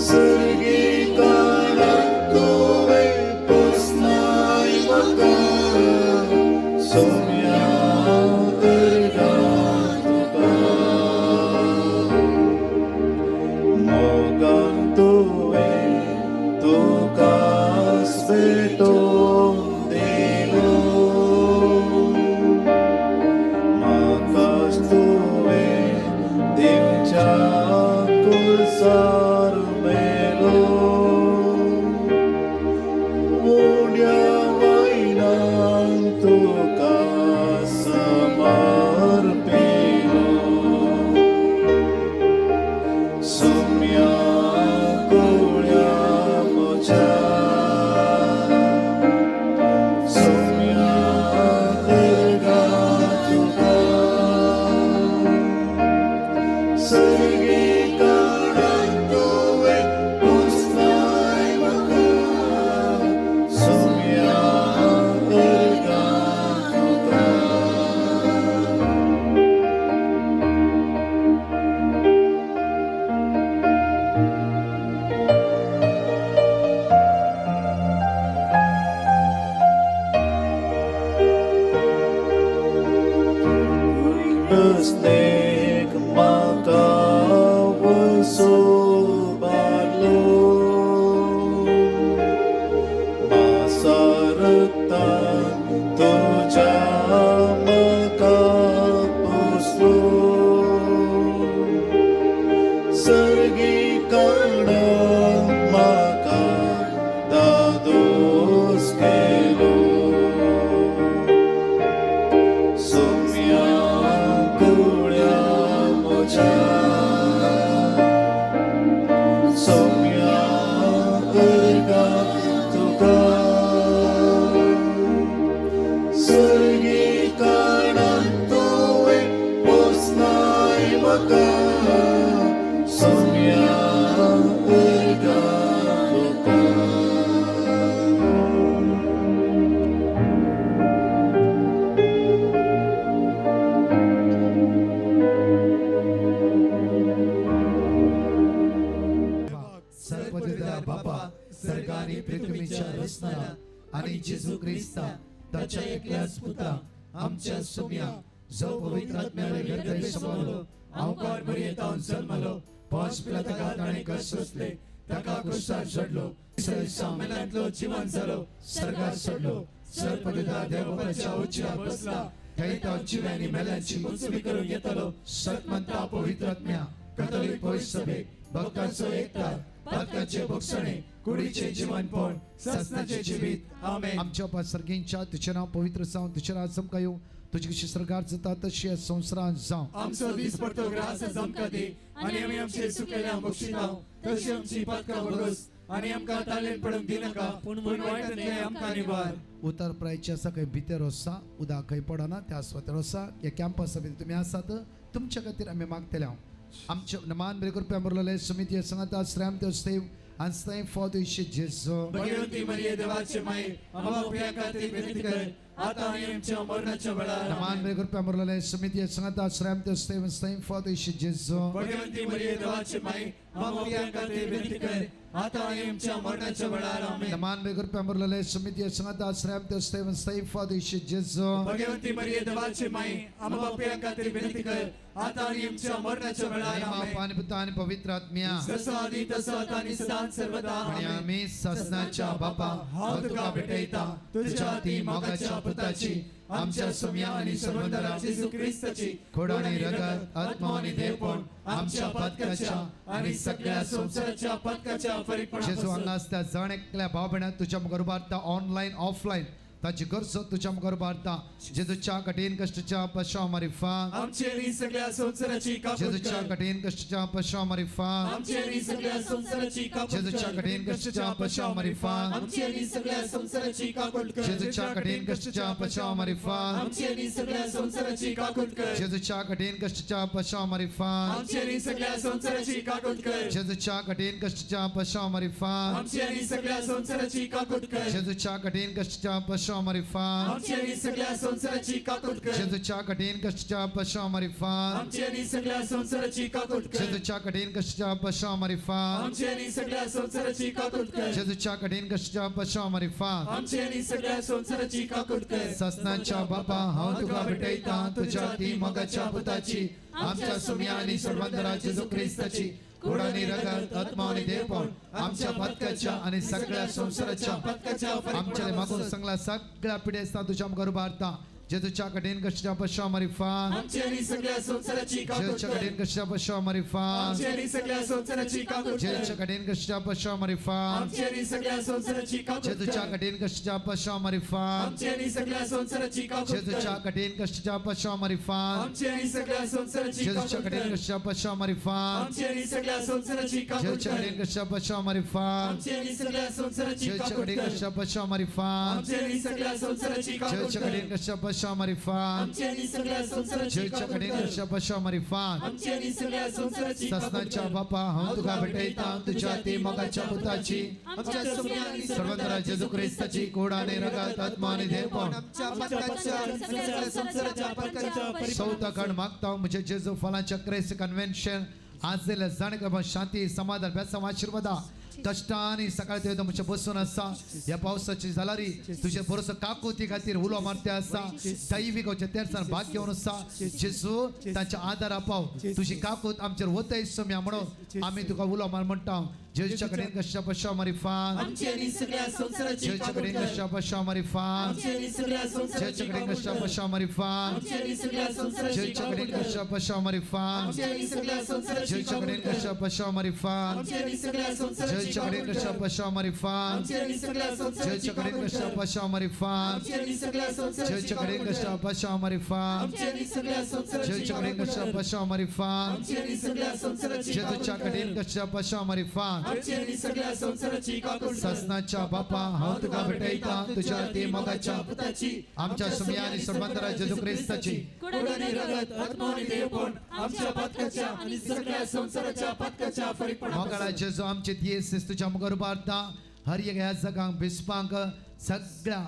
सर्गी काळात तुवे पोसनाय म्हाका सोम्या अर्गां तुका मोगान तुवें तुकाच भेटोवन दिलो म्हाकाच तुवें दिवच्या कुळसार मेलो उड्या वैनान तुका समर्पिलो सोम्या कुळ्या म्हज्या सोम्या अर्गां तुका सर्गी काळात तुवें पोसनाय म्हाका सोम्या अर्गां तुका स्नेह म्हाका वसोबारलो म्हासा रक्तान तुज्या म्हाका पोसलो सर्गी काळांत म्हाका दादोस केलो सोम्या कुळ्या म्हज्या सोम्या अर्गां तुका सर्गी काळांत तुवें पोसनाय म्हाका सोम्या अर्गां तुका सर्वपिता बापा सर्गानी पृथ्वीच्या रचणारा आणि जेजू ख्रिस्ता ताच्या एकल्याच पुता आमच्या सोम्या जो पवित्र आत्म्याने हृदय समावलो अवकार मरियेतान जल्मलो पांच पिलाताका ताणे कष्ट सोसले ताका क्रुसार चढलो मेलांतलो जिवंत जालो सर्गार चढलो सर्वपिता देवाच्या उच्चार बसला थंय तो जिव्यांनी मेल्यांची मुजवी करून येतलो सतमंता पवित्र आत्म्या कॅथोलिक पवित्र सभेक भक्तांचो एकठांय पातकाचे भक्षणे कुडीचे जीवनपण सस्नाचे जिवीत आमेन आमच्या सर्गींच्या तुझे नाव पवित्र जावं तुझे राज चमका येवं तुझी कशी सरकार जाता तशी संवसारांत जावं आमचो दीस पडतो ग्रास जमका दी आणि आमी आमचे सुकलेल्या बक्षितां तशी आमची पातकां वगस आणि आमकां ताळेन पडूंक दिनाका पूण वायटांतले आमकां निवार उतर प्रायचे आसा खंय भितर आसा उदक खंय पडना त्या स्वतर आसा ह्या कॅम्पस सभेत तुम्ही आसात तुमच्या खातीर आमी मागतले आमचे नमान बरे करपी आमरलेले समिती सांगात आश्रम ते स्तेव आंस्ताय फॉद इशे जेजो भगवंती मरिये देवाचे माये आम्हा प्रिया खातीर विनंती कर आता आनी आमच्या मरणाच्या वेळार नमान बरे करपी आमरलेले समिती सांगात आश्रम ते स्तेव आंस्ताय फॉद इशे जेजो भगवंती मरिये देवाचे माये आम्हा प्रिया खातीर विनंती कर आता आनी आमच्या मरणाच्या वेळार आमेन नमान बरे करपी आमरलेले समिती सांगात आश्रम ते स्तेव आंस्ताय फॉद इशे जेजो भगवंती मरिये देवाचे माये आम्हा प्रिया खातीर विनंती कर आता आनी आमच्या मरणाच्या वेळार आमेन पाणी पिता आणि पवित्र आत्म्या जसो आदी तसो आता आनी सदां सर्वदा आणि आमेन आम्ही ससनाच्या बापा हांव तुका भेटयता तुझ्या ती मोगाच्या पुताची आमच्या सोम्या आणि सर्वंतरा जेजू ख्रिस्ताची खोड आणि रगत आत्मा आणि देवपण आमच्या पातकाच्या आणि सगळ्या संसाराच्या पातकाच्या जेजू परिपूर्ण हांगा आसता जण एकल्या भाव भयणां तुझ्या मुखार उबारता ऑनलायन ऑफलायन ताची गरज तुझ्या मुखार उबारता जेजूच्या कठीण कश्टाच्या पशाव मारिफा आमचेरी सगळ्या संसाराची कापूट जेजूच्या कर कठीण कश्टाच्या पशाव मारिफा आमचेरी सगळ्या संसाराची कापूट जेजूच्या कर कठीण कश्टाच्या पशाव मारिफा आमचेरी सगळ्या संसाराची कापूट कर जेजूच्या कठीण कश्टाच्या पशाव मारिफा आमचेरी सगळ्या संसाराची कापूट कर जेजूच्या कठीण कश्टाच्या पशाव मारिफा आमचेरी सगळ्या संसाराची कापूट कर जेजूच्या कठीण कश्टाच्या पशाव मारिफा आमचेरी सगळ्या संसाराची कापूट कर जेजूच्या कठीण कश्टाच्या पशाव पश्चामारी फान आमची आणि सगळ्या संसाराची काकूट कर जेजूच्या कठीण कष्टाच्या पश्चामारी फान आमची आणि सगळ्या संसाराची काकूट कर जेजूच्या कठीण कष्टाच्या पश्चामारी फान आमची आणि सगळ्या संसाराची काकूट कर जेजूच्या कठीण कष्टाच्या पश्चामारी फान आमची आणि सगळ्या संसाराची काकूट कर ससनाच्या बापा हांव तुका भेटयता तुझ्या ती मोगाच्या पुताची आमच्या सुम्या आणि सर्वंतरा जेजू ख्रिस्ताची कुडानी रगत आत्मा आणि देवपण आमच्या पदकाच्या आणि सगळ्या संसाराच्या आमच्या मागून सगळ्या सगळ्या पिढ्यास्ता तुझ्या मुखार उभारता जेजूच्या कठीण कष्टाच्या पश्चामारी फान आमची आणि सगळ्या संसाराची काकूट जेजूच्या कर कठीण कष्टाच्या पश्चामारी फान आमची आणि सगळ्या संसाराची काकूट कर जेजूच्या कठीण कष्टाच्या पश्चामारी फान आमची आणि सगळ्या संसाराची काकूट जेजूच्या कर कठीण कष्टाच्या पश्चामारी फान आमची आणि सगळ्या संसाराची काकूट जेजूच्या कर कठीण कष्टाच्या पश्चामारी फान आमची आणि सगळ्या संसाराची जेजूच्या काकूट कठीण कर कष्टाच्या पश्चामारी फान आमची आणि सगळ्या संसाराची काकूट जेजूच्या कर कठीण कष्टाच्या पश्चामारी फान आमची आणि सगळ्या संसाराची जेजूच्या काकूट कठीण कर कष्टाच्या पश्चामारी फान आमची आणि सगळ्या संसाराची काकूट जेजूच्या कर कठीण कष्टाच्या पश्चामारी फान आमची आणि सगळ्या संसाराची जेजूच्या काकूट कठीण कर कष्टाच्या पश्चामारी फान आमची आणि सगळ्या संसाराची काकूट ससनाच्या कर बापा हांव तुका भेटयता तुझ्या ती मोगाच्या पुताची आमच्या सुम्या आणि सर्वंतरा जेजू ख्रिस्ताची कुडानी रगत आत्मा आणि देवपण आमच्या पदकाच्या आणि सगळ्या संसाराच्या पदकाच्या चौथा खंड मागता म्हणजे जेजू फलांच्या क्राइस्ट कन्व्हेन्शन आज दिल्या जाणकार शांती समाधान बेसम आशीर्वादा कष्टाने सकाळी ते म्हणजे बसून असा या पावसाची जालारी तुझे बरोस काकुती खातीर उलो मारते असा दैविक तेरसान भाग घेऊन असा जेजू तांच्या आदार आपाव तुझी काकूत आमचेर वतय सम्या म्हणून आम्ही तुका उलो मार म्हणटा जेजूच्या कडेन कशा पशा मारी फान आमची आणि सगळ्या संसाराची जेजूच्या काकूट कडेन कर कशा पशा मारी फान आमची आणि सगळ्या संसाराची जेजूच्या कडेन काकूट कशा कर पशा मारी फान आमची आणि सगळ्या संसाराची जेजूच्या काकूट कडेन कर कशा पशा मारी फान आमची आणि सगळ्या संसाराची जेजूच्या काकूट कडेन कर कशा पशा मारी फान आमची आणि सगळ्या संसाराची जेजूच्या कडेन काकूट कशा कर पशा मारी फान आमची आणि सगळ्या संसाराची जेजूच्या कडेन काकूट कशा कर पशा मारी फान आमची आणि सगळ्या संसाराची जेजूच्या कडेन काकूट कशा कर पशा मारी फान आमची आणि सगळ्या संसाराची जेजूच्या कडेन काकूट कशा कर पशा मारी फान आमची आणि सगळ्या संसाराची जेजूच्या काकूट कडेन कर कशा पशा मारी फान आमची आणि सगळ्या संसाराची काकूट कर ससनाच्या बापा हांव तुका भेटयता तुझ्या ती मोगाच्या पुताची आमच्या सुम्या आणि सर्वंतरा जेजू ख्रिस्ताची कुडानी रगत आत्मा आणि देवपण आमच्या पदकाच्या आणि सगळ्या संसाराच्या पदकाच्या फरीपणा मोगाळा जेजू आमचे दियेस तुझ्या मुखार उबारता हर एक ह्या जगांक बिस्पांक सगळ्या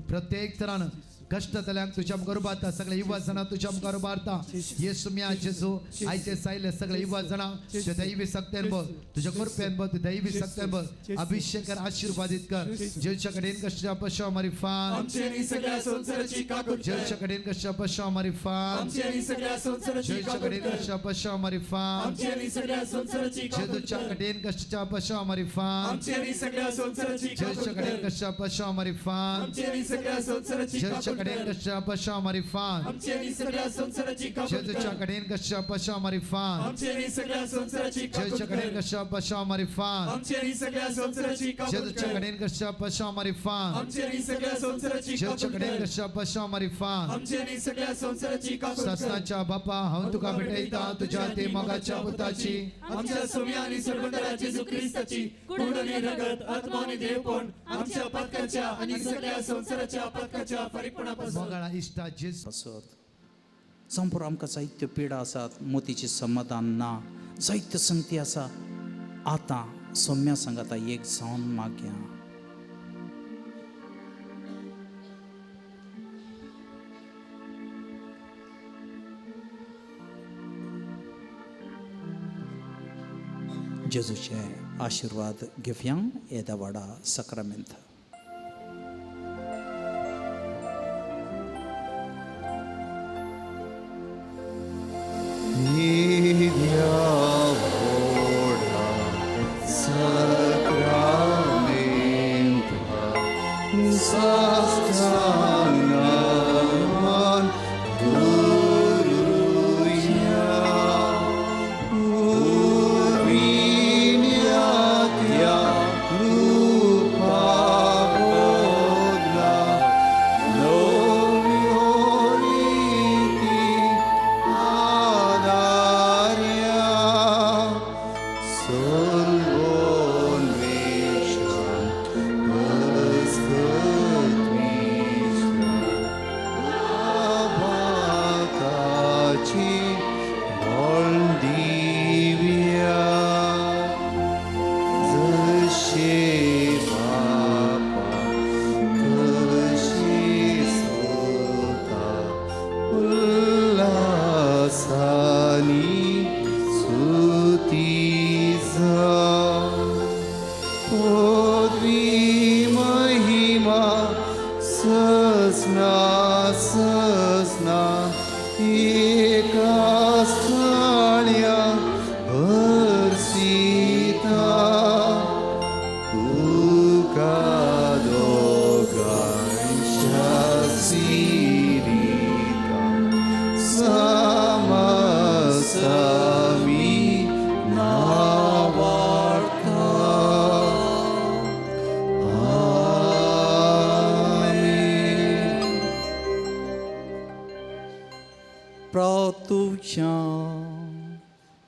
प्रत्येक तरान कष्ट जाल्यांक तुझ्या मुखार उबारता सगळे युवा जाणां तुझ्या मुखार उबारता येसू म्या जेजू आयचे सायले सगळे युवा जाणां तुझ्या दैवी सक्तेन बघ तुझ्या कृपेन बघ दैवी सक्तेन बघ अभिषेक कर आशीर्वादित कर जेजूच्या कडेन कशा पशा मारी फान आमची आणि सगळ्या संसाराची काकूट कर जेजूच्या कडेन कशा पशा मारी फान आमची आणि सगळ्या संसाराची जेजूच्या काकूट कडेन कर कशा पशा मारी फान आमची आणि सगळ्या संसाराची काकूट जेजूच्या कर कडेन कशा पशा मारी फान आमची आणि सगळ्या संसाराची काकूट जेजूच्या कडेन कर कशा पशा मारी फान आमची आणि सगळ्या संसाराची जेजूच्या काकूट कडेन कर कशा पशा मारी फान आमची आणि सगळ्या संसाराची काकूट जेजूच्या कर कडेन कशा पशा मारी फान आमची आणि सगळ्या संसाराची काकूट जेजूच्या कडेन कर कशा पशा मारी फान आमची आणि सगळ्या संसाराची काकूट जेजूच्या कर कडेन कशा पशा मारी फान आमची आणि सगळ्या संसाराची जेजूच्या काकूट कडेन कर कशा पशा मारी फान आमची आणि सगळ्या संसाराची काकूट कर ससनाच्या बापा हांव तुका भेटयता तुझ्या ते मोगाच्या पुताची आमच्या सोम्या आणि सर्वंतरा जेजू ख्रिस्ताची कुडानी रगत आत्मा आणि देवपण आमच्या पदकाच्या आणि सगळ्या संसाराच्या पदकाच्या फरीपणापासून मोगाळा इष्टा जेजू असत संपूर्ण आमकां जायत्यो पिडा आसात मोतीचें समाधान ना जायत्यो संगती आसा आतां सौम्या सांगाता एक जावन मागया जेजूचे आशीर्वाद घेवया येदा वाडा सक्रामेंत Rupa पदवी महिमा ससना ससना एका स्थळ्या हर्षिता तुका दोगांच्या सिरिता समसमी नावार्था आमेन. प्रार्थुच्या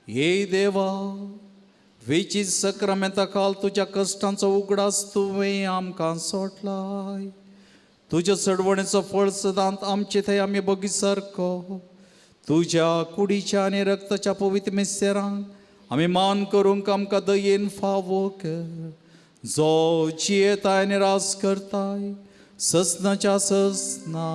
हे देवा वेचीत सक्रामेंता काल तुझ्या कष्टांचो उगडास तुवें आमकां सोडलाय. तुज्या चडवणेचो फळ सदांत आमचे थंय आमी बगी सारको तुज्या कुडीच्या आनी रक्ताच्या पवित्र मिस्तेरांक आमी मान करूंक आमकां दयेन फावो कर. जो जियेताय आनी रास करताय ससनाच्या ससना